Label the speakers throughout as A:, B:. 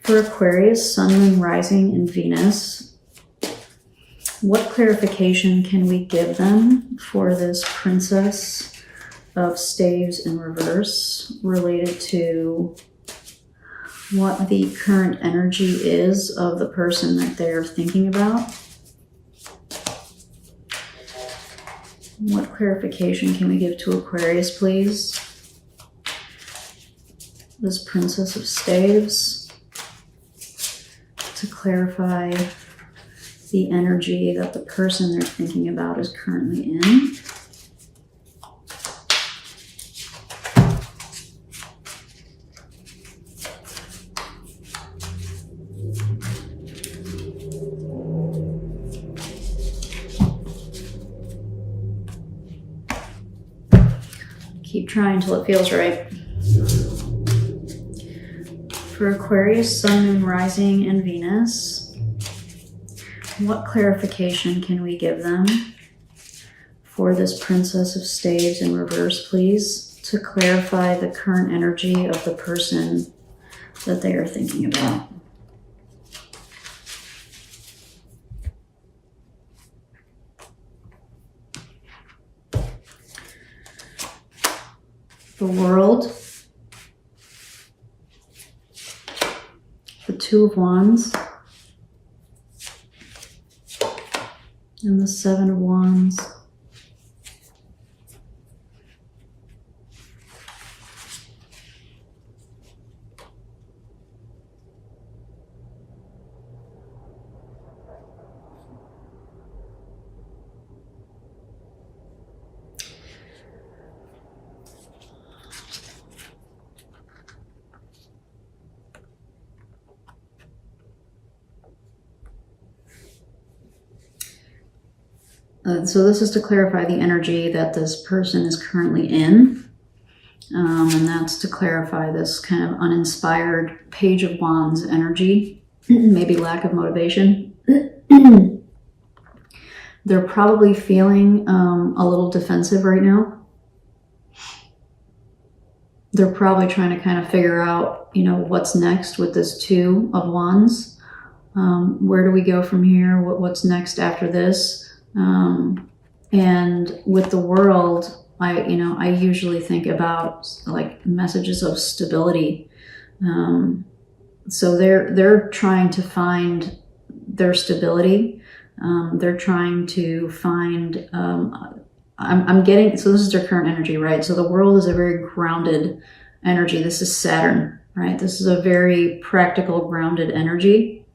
A: For Aquarius, Sun, Moon, Rising, and Venus, what clarification can we give them for this Princess of Staves in reverse related to what the current energy is of the person that they're thinking about? What clarification can we give to Aquarius, please? This Princess of Staves, to clarify the energy that the person they're thinking about is currently in. Keep trying till it feels right. For Aquarius, Sun, Moon, Rising, and Venus, what clarification can we give them for this Princess of Staves in reverse, please, to clarify the current energy of the person that they are thinking about? The World, the Two of Wands, and the Seven of Wands. So this is to clarify the energy that this person is currently in. And that's to clarify this kind of uninspired Page of Wands energy, maybe lack of motivation. They're probably feeling a little defensive right now. They're probably trying to kind of figure out, you know, what's next with this Two of Wands. Where do we go from here? What's next after this? And with the World, I usually think about like messages of stability. So they're trying to find their stability. They're trying to find, I'm getting, so this is their current energy, right? So the World is a very grounded energy. This is Saturn, right? This is a very practical, grounded energy.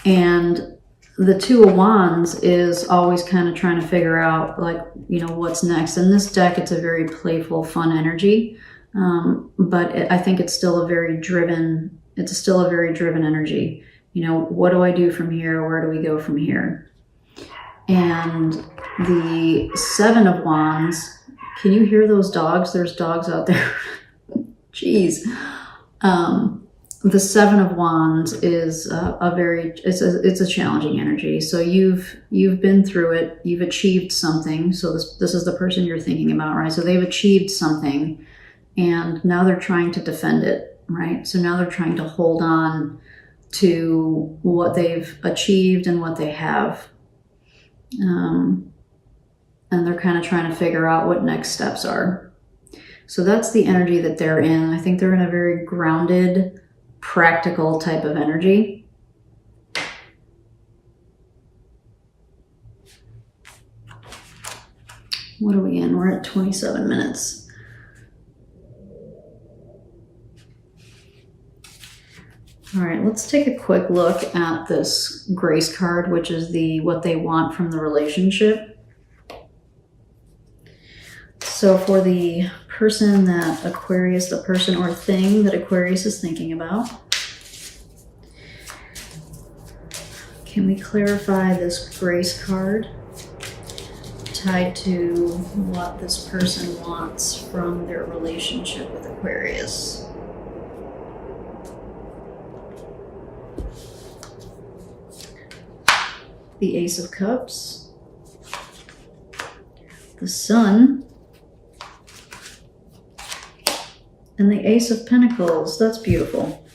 A: And the Two of Wands is always kind of trying to figure out, like, you know, what's next. In this deck, it's a very playful, fun energy, but I think it's still a very driven energy. You know, what do I do from here? Where do we go from here? And the Seven of Wands, can you hear those dogs? There's dogs out there. Jeez. The Seven of Wands is it's a challenging energy. So you've been through it, you've achieved something. So this is the person you're thinking about, right? So they've achieved something and now they're trying to defend it, right? So now they're trying to hold on to what they've achieved and what they have. And they're kind of trying to figure out what next steps are. So that's the energy that they're in. I think they're in a very grounded, practical type of energy. What are we in? We're at 27 minutes. All right, let's take a quick look at this Grace card, which is what they want from the relationship. So for the person that Aquarius, the person or thing that Aquarius is thinking about, can we clarify this Grace card tied to what this person wants from their relationship with Aquarius? The Ace of Cups, the Sun, and the Ace of Pentacles. That's beautiful.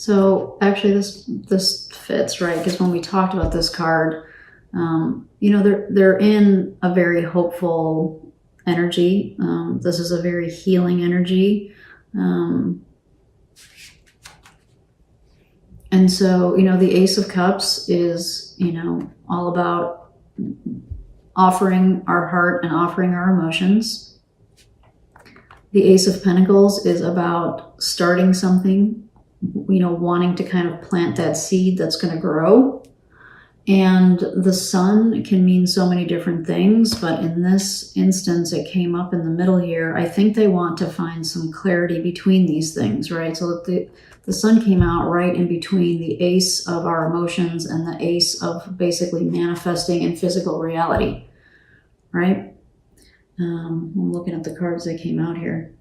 A: So actually this fits, right? Because when we talked about this card, you know, they're in a very hopeful energy. This is a very healing energy. And so, you know, the Ace of Cups is, you know, all about offering our heart and offering our emotions. The Ace of Pentacles is about starting something, you know, wanting to kind of plant that seed that's going to grow. And the Sun can mean so many different things, but in this instance, it came up in the middle here. I think they want to find some clarity between these things, right? So that the Sun came out right in between the Ace of our emotions and the Ace of basically manifesting in physical reality, right? I'm looking at the cards that came out here.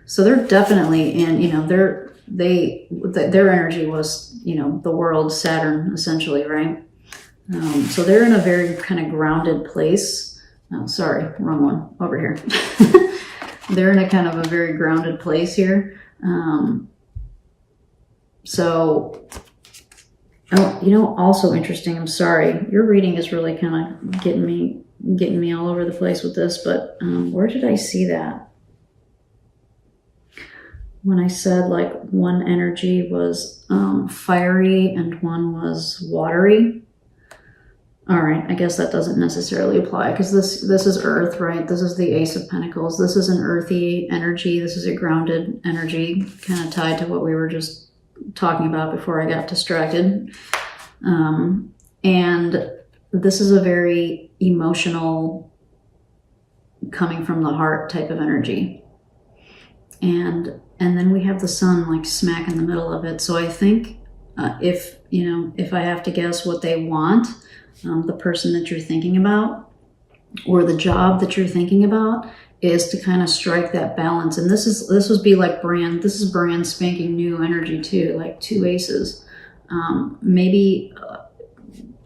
A: So they're definitely in, you know, their energy was, you know, the world, Saturn, essentially, right? So they're in a very kind of grounded place. Oh, sorry, wrong one, over here. They're in a kind of a very grounded place here. So, oh, you know, also interesting, I'm sorry, your reading is really kind of getting me all over the place with this, but where did I see that? When I said like one energy was fiery and one was watery. All right, I guess that doesn't necessarily apply because this is Earth, right? This is the Ace of Pentacles. This is an earthy energy. This is a grounded energy, kind of tied to what we were just talking about before I got distracted. And this is a very emotional, coming from the heart type of energy. And then we have the Sun like smack in the middle of it. So I think if I have to guess what they want, the person that you're thinking about or the job that you're thinking about is to kind of strike that balance. And this would be like this is brand spanking new energy too, like two aces. Maybe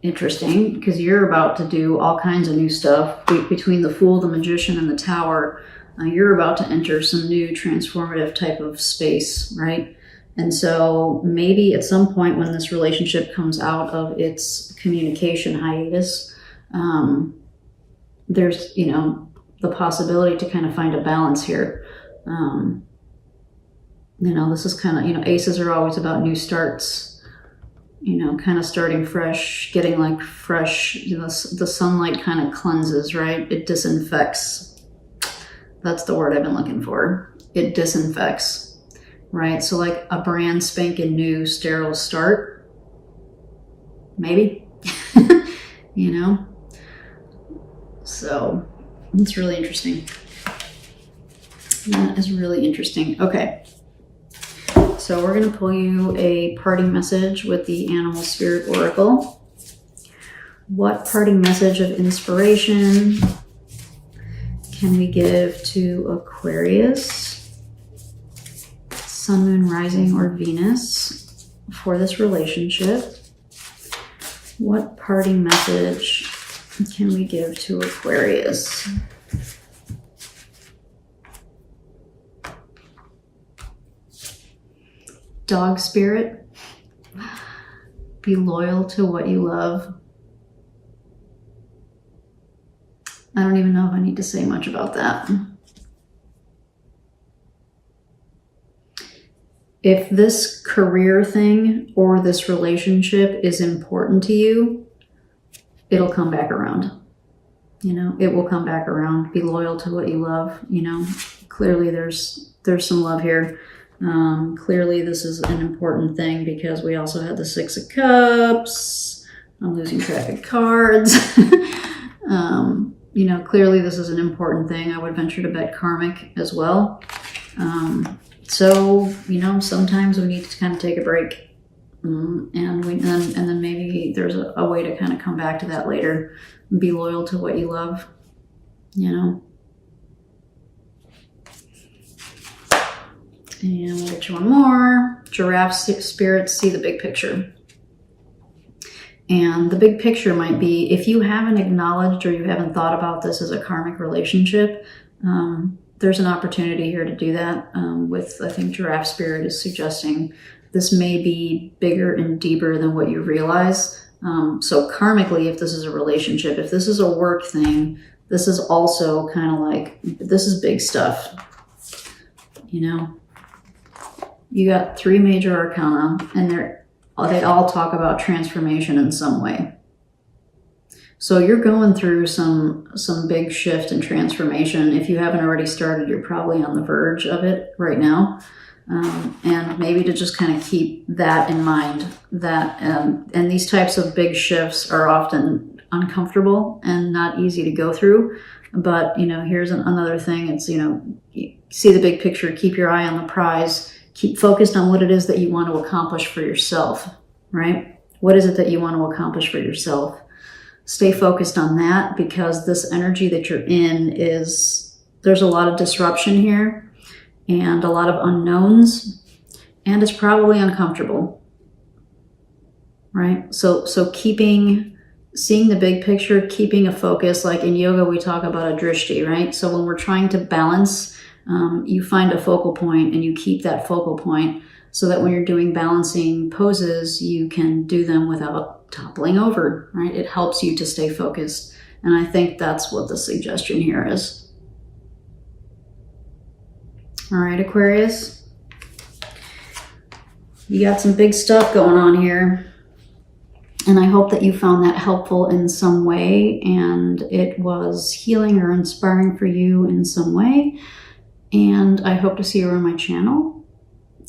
A: interesting because you're about to do all kinds of new stuff between the Fool, the Magician, and the Tower. You're about to enter some new transformative type of space, right? And so maybe at some point when this relationship comes out of its communication hiatus, there's, you know, the possibility to kind of find a balance here. You know, this is kind of, you know, aces are always about new starts, you know, kind of starting fresh, getting like fresh, you know, the sunlight kind of cleanses, right? It disinfects. That's the word I've been looking for. It disinfects, right? So like a brand spanking new sterile start, maybe, you know? So it's really interesting. That is really interesting. Okay. So we're going to pull you a parting message with the Animal Spirit Oracle. What parting message of inspiration can we give to Aquarius, Sun, Moon, Rising, or Venus for this relationship? What parting message can we give to Aquarius? Dog spirit, be loyal to what you love. I don't even know if I need to say much about that. If this career thing or this relationship is important to you, it'll come back around. You know, it will come back around. Be loyal to what you love. You know, clearly there's some love here. Clearly this is an important thing because we also had the Six of Cups. I'm losing track of cards. You know, clearly this is an important thing. I would venture to bet karmic as well. So, you know, sometimes we need to kind of take a break. And then maybe there's a way to kind of come back to that later. Be loyal to what you love, you know. And we'll get you one more. Giraffe spirits see the big picture. And the big picture might be, if you haven't acknowledged or you haven't thought about this as a karmic relationship, there's an opportunity here to do that. With, I think Giraffe Spirit is suggesting this may be bigger and deeper than what you realize. So karmically, if this is a relationship, if this is a work thing, this is also kind of like, this is big stuff. You know, you got 3 major arcana, and they all talk about transformation in some way. So you're going through some big shift and transformation. If you haven't already started, you're probably on the verge of it right now. And maybe to just kind of keep that in mind, that and these types of big shifts are often uncomfortable and not easy to go through. But, you know, here's another thing. It's, you know, you see the big picture, keep your eye on the prize, keep focused on what it is that you want to accomplish for yourself, right? What is it that you want to accomplish for yourself? Stay focused on that, because this energy that you're in there's a lot of disruption here and a lot of unknowns, and it's probably uncomfortable, right? So seeing the big picture, keeping a focus, like in yoga, we talk about a drishti, right? So when we're trying to balance, you find a focal point and you keep that focal point so that when you're doing balancing poses, you can do them without toppling over, right? It helps you to stay focused. And I think that's what the suggestion here is. All right, Aquarius, you got some big stuff going on here. And I hope that you found that helpful in some way, and it was healing or inspiring for you in some way. And I hope to see you on my channel.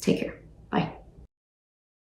A: Take care.